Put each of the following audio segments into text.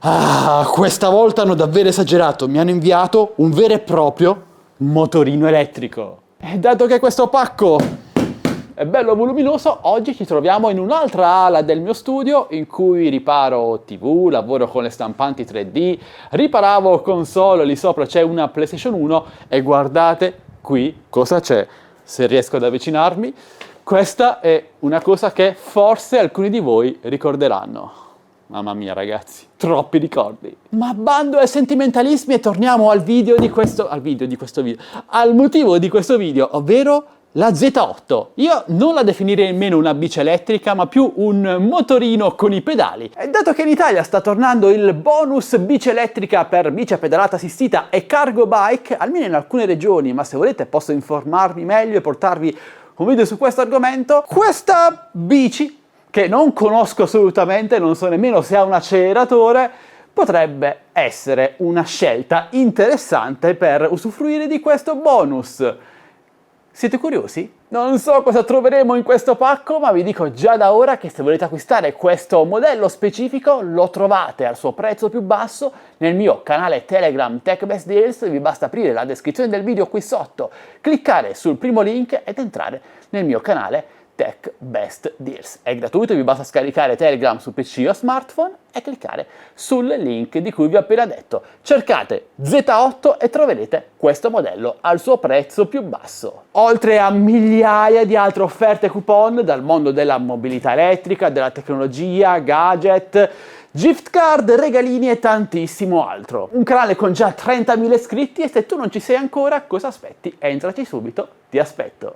Ah, questa volta hanno davvero esagerato, mi hanno inviato un vero e proprio motorino elettrico. E dato che questo pacco è bello voluminoso, oggi ci troviamo in un'altra ala del mio studio in cui riparo TV, lavoro con le stampanti 3D, riparavo console, lì sopra c'è una PlayStation 1 e guardate qui cosa c'è. Se riesco ad avvicinarmi, questa è una cosa che forse alcuni di voi ricorderanno. Mamma mia ragazzi, troppi ricordi. Ma bando ai sentimentalismi e torniamo al motivo di questo video, ovvero la Z8. Io non la definirei nemmeno una bici elettrica, ma più un motorino con i pedali. E dato che in Italia sta tornando il bonus bici elettrica per bici a pedalata assistita e cargo bike, almeno in alcune regioni, ma se volete posso informarmi meglio e portarvi un video su questo argomento, questa bici, che non conosco assolutamente, non so nemmeno se ha un acceleratore, potrebbe essere una scelta interessante per usufruire di questo bonus. Siete curiosi? Non so cosa troveremo in questo pacco, ma vi dico già da ora che se volete acquistare questo modello specifico lo trovate al suo prezzo più basso nel mio canale Telegram Tech Best Deals. Vi basta aprire la descrizione del video qui sotto, cliccare sul primo link ed entrare nel mio canale Tech Best Deals. È gratuito, vi basta scaricare Telegram su PC o smartphone e cliccare sul link di cui vi ho appena detto. Cercate Z8 e troverete questo modello al suo prezzo più basso. Oltre a migliaia di altre offerte coupon dal mondo della mobilità elettrica, della tecnologia, gadget, gift card, regalini e tantissimo altro. Un canale con già 30.000 iscritti e se tu non ci sei ancora, cosa aspetti? Entraci subito, ti aspetto.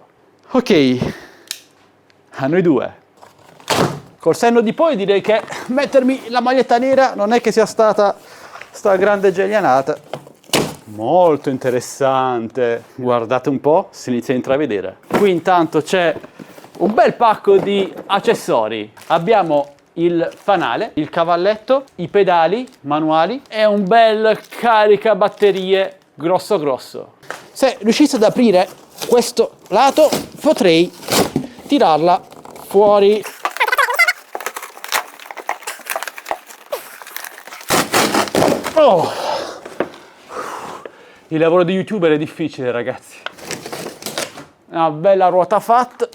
Ok. A noi due. Col senno di poi direi che mettermi la maglietta nera non è che sia stata sta grande gelianata. Molto interessante. Guardate un po', si inizia a intravedere. Qui intanto c'è un bel pacco di accessori. Abbiamo il fanale, il cavalletto, i pedali manuali e un bel caricabatterie grosso grosso. Se riuscissi ad aprire questo lato potrei tirarla fuori. Oh. Il lavoro di youtuber è difficile ragazzi. Una bella ruota fatta.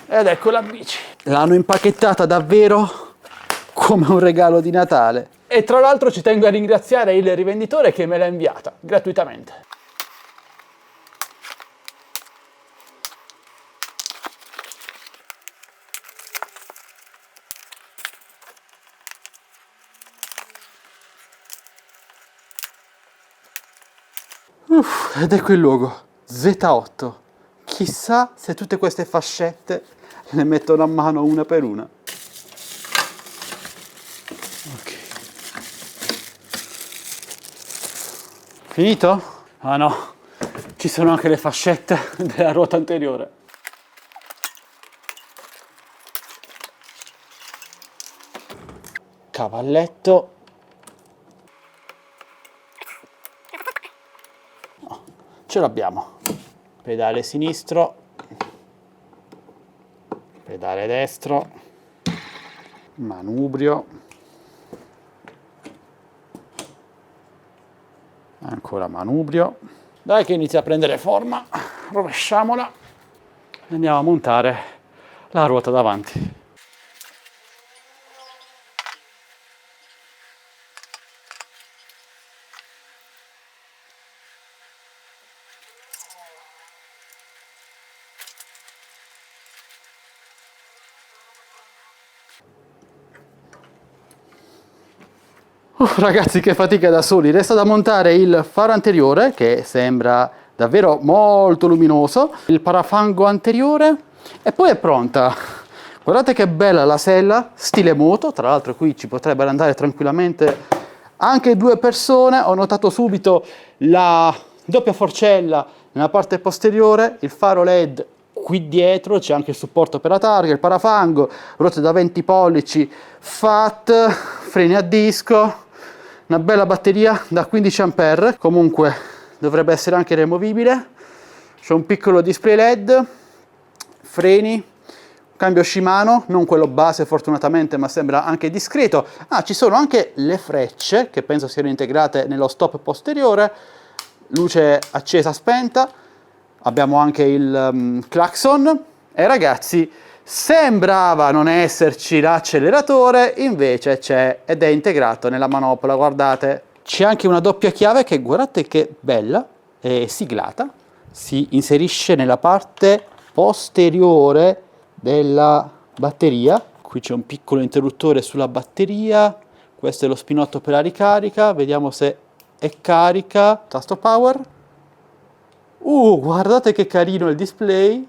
Ed ecco la bici. L'hanno impacchettata davvero come un regalo di Natale. E tra l'altro ci tengo a ringraziare il rivenditore che me l'ha inviata gratuitamente. Ed ecco il logo, Z8. Chissà se tutte queste fascette le mettono a mano una per una. Ok. Finito? Ah no, ci sono anche le fascette della ruota anteriore. Cavalletto. Ce l'abbiamo. Pedale sinistro, pedale destro, manubrio, ancora manubrio. Dai che inizia a prendere forma, rovesciamola e andiamo a montare la ruota davanti. Ragazzi, che fatica da soli. Resta da montare il faro anteriore, che sembra davvero molto luminoso, il parafango anteriore e poi è pronta. Guardate che bella la sella, stile moto, tra l'altro qui ci potrebbero andare tranquillamente anche due persone. Ho notato subito la doppia forcella nella parte posteriore, il faro LED qui dietro, c'è anche il supporto per la targa, il parafango, ruote da 20 pollici, FAT, freni a disco, una bella batteria da 15 A, comunque dovrebbe essere anche removibile, c'è un piccolo display LED, freni, Cambio Shimano, non quello base fortunatamente, ma sembra anche discreto. Ah, ci sono anche le frecce, che penso siano integrate nello stop posteriore, luce accesa spenta, abbiamo anche il clacson, e ragazzi, sembrava non esserci l'acceleratore, invece c'è ed è integrato nella manopola, guardate. C'è anche una doppia chiave che, guardate che bella, è siglata, si inserisce nella parte posteriore della batteria. Qui c'è un piccolo interruttore sulla batteria, questo è lo spinotto per la ricarica, vediamo se è carica, tasto power. Guardate che carino il display,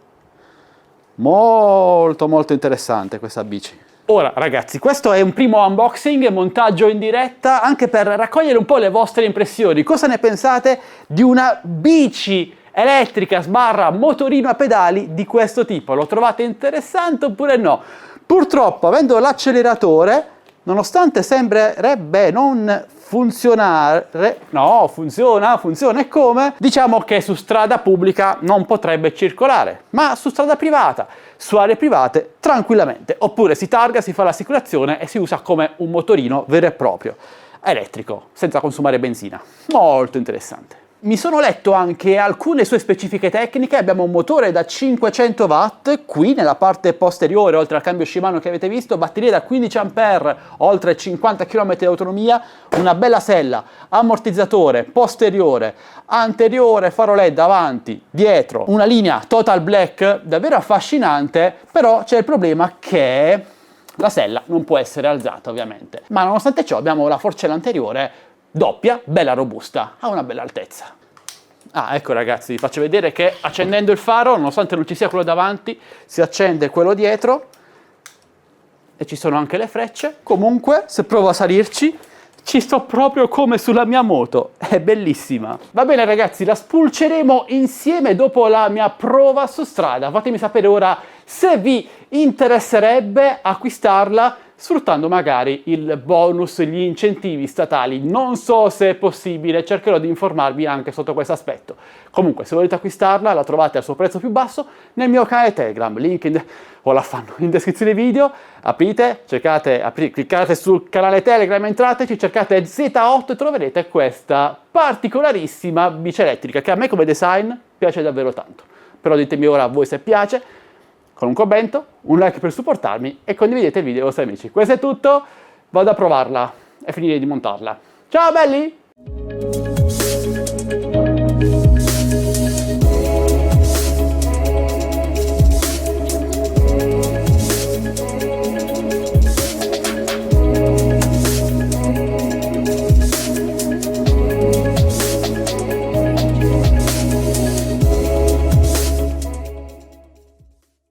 molto interessante questa bici. Ora ragazzi, questo è un primo unboxing e montaggio in diretta, anche per raccogliere un po' le vostre impressioni. Cosa ne pensate di una bici elettrica / motorino a pedali di questo tipo? Lo trovate interessante oppure no? Purtroppo, avendo l'acceleratore, nonostante sembrerebbe non funzionare, no, funziona e come? Diciamo che su strada pubblica non potrebbe circolare, ma su strada privata, su aree private, tranquillamente. Oppure si targa, si fa l'assicurazione e si usa come un motorino vero e proprio, elettrico, senza consumare benzina. Molto interessante. Mi sono letto anche alcune sue specifiche tecniche. Abbiamo un motore da 500 watt, qui nella parte posteriore, oltre al cambio Shimano che avete visto, batteria da 15 ampere, oltre 50 km di autonomia, una bella sella, ammortizzatore posteriore, anteriore, faro LED avanti, dietro, una linea total black davvero affascinante, però c'è il problema che la sella non può essere alzata ovviamente. Ma nonostante ciò abbiamo la forcella anteriore doppia, bella robusta, a una bella altezza. Ecco ragazzi, vi faccio vedere che accendendo il faro, nonostante non ci sia quello davanti, si accende quello dietro e ci sono anche le frecce. Comunque, se provo a salirci, ci sto proprio come sulla mia moto, è bellissima. Va bene ragazzi, la spulceremo insieme dopo la mia prova su strada. Fatemi sapere ora se vi interesserebbe acquistarla sfruttando magari il bonus, gli incentivi statali. Non so se è possibile, cercherò di informarvi anche sotto questo aspetto. Comunque, se volete acquistarla, la trovate al suo prezzo più basso nel mio canale Telegram, link in descrizione video. Aprite, cliccate sul canale Telegram, entrateci, cercate Z8 e troverete questa particolarissima bici elettrica che a me come design piace davvero tanto. Però ditemi ora a voi se piace, con un commento, un like per supportarmi e condividete il video con i vostri amici. Questo è tutto, vado a provarla e finire di montarla. Ciao belli!